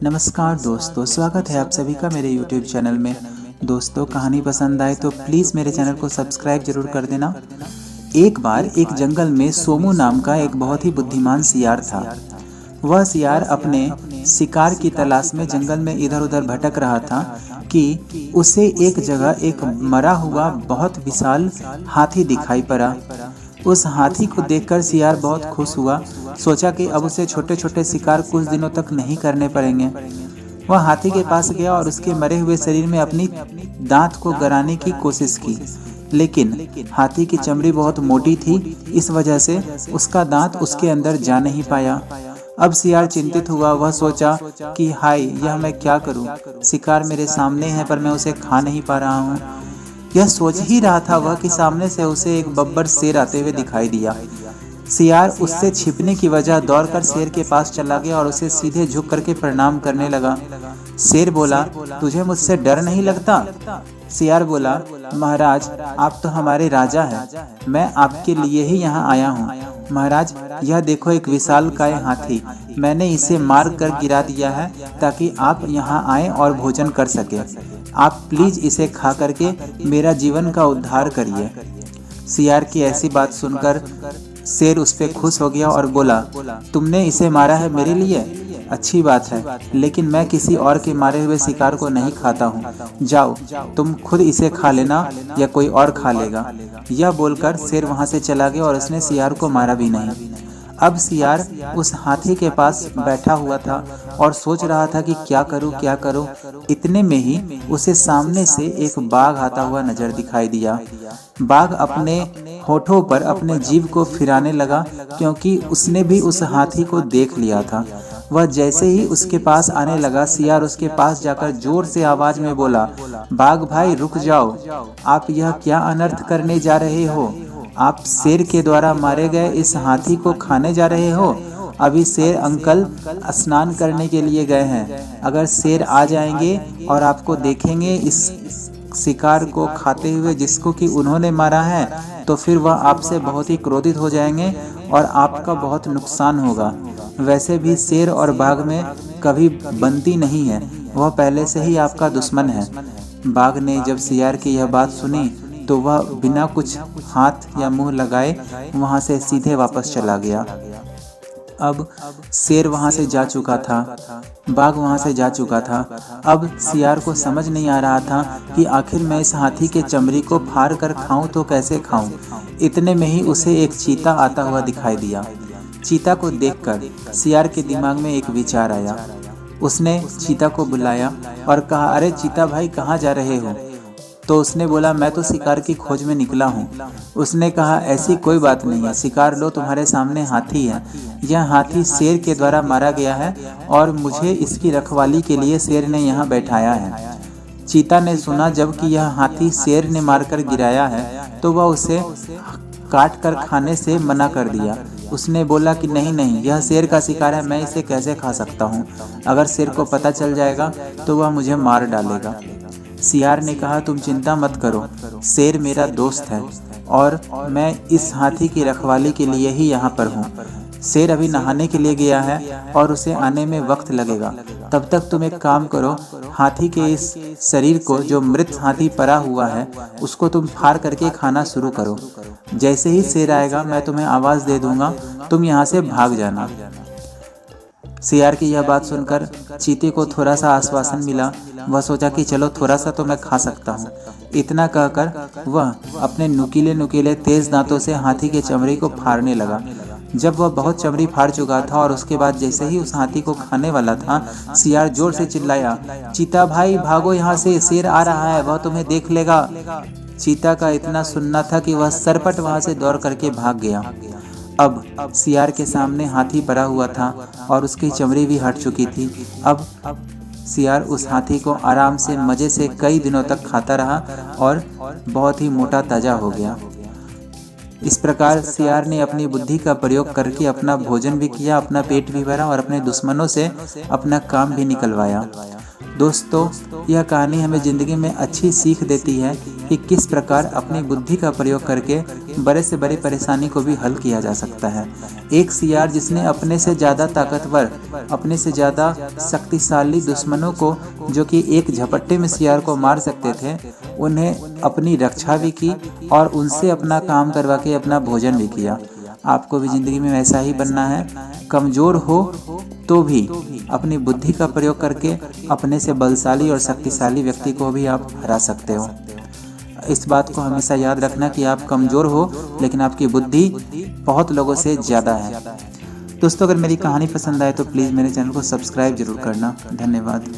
नमस्कार दोस्तों, स्वागत है आप सभी का मेरे YouTube चैनल में। दोस्तों, कहानी पसंद आए तो प्लीज़ मेरे चैनल को सब्सक्राइब जरूर कर देना। एक बार एक जंगल में सोमू नाम का एक बहुत ही बुद्धिमान सियार था। वह सियार अपने शिकार की तलाश में जंगल में इधर उधर भटक रहा था कि उसे एक जगह एक मरा हुआ बहुत विशाल हाथी दिखाई पड़ा। उस हाथी को देखकर सियार बहुत खुश हुआ। सोचा कि अब उसे छोटे छोटे शिकार कुछ दिनों तक नहीं करने पड़ेंगे। वह हाथी के पास गया और उसके मरे हुए शरीर में अपनी दांत को गराने की कोशिश की, लेकिन हाथी की चमड़ी बहुत मोटी थी। इस वजह से उसका दांत उसके अंदर जा नहीं पाया। अब सियार चिंतित हुआ। वह सोचा कि हाय, यह मैं क्या करूं? शिकार मेरे सामने है पर मैं उसे खा नहीं पा रहा हूं। यह सोच ही रहा था वह कि सामने से उसे एक बब्बर शेर आते हुए दिखाई दिया। सियार उससे छिपने की वजह दौड़कर शेर के पास चला गया और उसे सीधे झुक करके प्रणाम करने लगा। शेर बोला, तुझे मुझसे डर नहीं लगता? सियार बोला, महाराज, आप तो हमारे राजा हैं, मैं आपके लिए ही यहाँ आया हूँ। महाराज, यह देखो एक विशालकाय हाथी, मैंने इसे मार कर गिरा दिया है ताकि आप यहाँ आएं और भोजन कर सके। आप प्लीज इसे खा करके मेरा जीवन का उद्धार करिए। सियार की ऐसी बात सुनकर शेर उस पे खुश हो गया और बोला, तुमने इसे मारा है मेरे लिए? अच्छी बात है, लेकिन मैं किसी और के मारे हुए शिकार को नहीं खाता हूँ। जाओ, तुम खुद इसे खा लेना या कोई और खा लेगा। यह बोलकर शेर वहाँ से चला गया और उसने सियार को मारा भी नहीं। अब सियार उस हाथी के पास बैठा हुआ था और सोच रहा था कि क्या करूं। इतने में ही उसे सामने से एक बाघ आता हुआ नजर दिखाई दिया। बाघ अपने होठों पर अपने जीभ को फिराने लगा, क्योंकि उसने भी उस हाथी को देख लिया था। वह जैसे ही उसके पास आने लगा, सियार उसके पास जाकर जोर से आवाज में बोला, बाघ भाई रुक जाओ, आप यह क्या अनर्थ करने जा रहे हो? आप शेर के द्वारा मारे गए इस हाथी को खाने जा रहे हो? अभी शेर अंकल स्नान करने के लिए गए हैं। अगर शेर आ जाएंगे और आपको देखेंगे इस शिकार को खाते हुए जिसको कि उन्होंने मारा है, तो फिर वह आपसे बहुत ही क्रोधित हो जाएंगे और आपका बहुत नुकसान होगा। वैसे भी शेर और बाघ में कभी बनती नहीं है, वह पहले से ही आपका दुश्मन है। बाघ ने जब सियार की यह बात सुनी तो वह बिना कुछ हाथ या मुंह लगाए वहां से सीधे वापस चला गया। अब शेर वहां से जा चुका था, बाघ वहां से जा चुका था। अब सियार को समझ नहीं आ रहा था कि आखिर मैं इस हाथी के चमड़ी को फाड़ कर खाऊं तो कैसे खाऊं। इतने में ही उसे एक चीता आता हुआ दिखाई दिया। चीता को देखकर सियार के दिमाग में एक विचार आया। उसने चीता को बुलाया और कहा, अरे चीता भाई, कहाँ जा रहे हो? तो उसने बोला, मैं तो शिकार की खोज में निकला हूँ। उसने कहा, ऐसी कोई बात नहीं है, शिकार लो, तुम्हारे सामने हाथी है। यह हाथी शेर के द्वारा मारा गया है और मुझे इसकी रखवाली के लिए शेर ने यहाँ बैठाया है। चीता ने सुना जबकि यह हाथी शेर ने मारकर गिराया है तो वह उसे काट कर खाने से मना कर दिया। उसने बोला कि नहीं, यह शेर का शिकार है, मैं इसे कैसे खा सकता हूँ? अगर शेर को पता चल जाएगा तो वह मुझे मार डालेगा। सियार ने कहा, तुम चिंता मत करो, शेर मेरा दोस्त है और मैं इस हाथी की रखवाली के लिए ही यहाँ पर हूँ। शेर अभी नहाने के लिए गया है और उसे आने में वक्त लगेगा। तब तक तुम एक काम करो, हाथी के इस शरीर को, जो मृत हाथी पड़ा हुआ है, उसको तुम फाड़ करके खाना शुरू करो। जैसे ही शेर आएगा मैं तुम्हें आवाज दे दूंगा, तुम यहाँ से भाग जाना। सियार की यह बात सुनकर चीते को थोड़ा सा आश्वासन मिला। वह सोचा कि चलो थोड़ा सा तो मैं खा सकता हूँ। इतना कहकर वह अपने नुकीले नुकीले तेज दांतों से हाथी के चमड़ी को फाड़ने लगा। जब वह बहुत चमड़ी फाड़ चुका था और उसके बाद जैसे ही उस हाथी को खाने वाला था, सियार जोर से चिल्लाया, चीता भाई भागो यहाँ से, शेर आ रहा है, वह तुम्हें देख लेगा। चीता का इतना सुनना था कि वह सरपट वहां से दौड़ करके भाग गया। अब सियार के सामने हाथी पड़ा हुआ था और उसकी चमड़ी भी हट चुकी थी। अब सियार उस हाथी को आराम से मजे से कई दिनों तक खाता रहा और बहुत ही मोटा ताजा हो गया। इस प्रकार सियार ने अपनी बुद्धि का प्रयोग करके अपना भोजन भी किया, अपना पेट भी भरा और अपने दुश्मनों से अपना काम भी निकलवाया। दोस्तों, यह कहानी हमें ज़िंदगी में अच्छी सीख देती है कि किस प्रकार अपनी बुद्धि का प्रयोग करके बड़े से बड़ी परेशानी को भी हल किया जा सकता है। एक सियार जिसने अपने से ज़्यादा ताकतवर, अपने से ज़्यादा शक्तिशाली दुश्मनों को, जो कि एक झपट्टे में सियार को मार सकते थे, उन्हें अपनी रक्षा भी की और उनसे अपना काम करवा के अपना भोजन भी किया। आपको भी ज़िंदगी में ऐसा ही बनना है। कमज़ोर हो तो भी अपनी बुद्धि का प्रयोग करके अपने से बलशाली और शक्तिशाली व्यक्ति को भी आप हरा सकते हो। इस बात को हमेशा याद रखना कि आप कमज़ोर हो लेकिन आपकी बुद्धि बहुत लोगों से ज़्यादा है। दोस्तों, अगर मेरी कहानी पसंद आए तो प्लीज़ मेरे चैनल को सब्सक्राइब जरूर करना। धन्यवाद।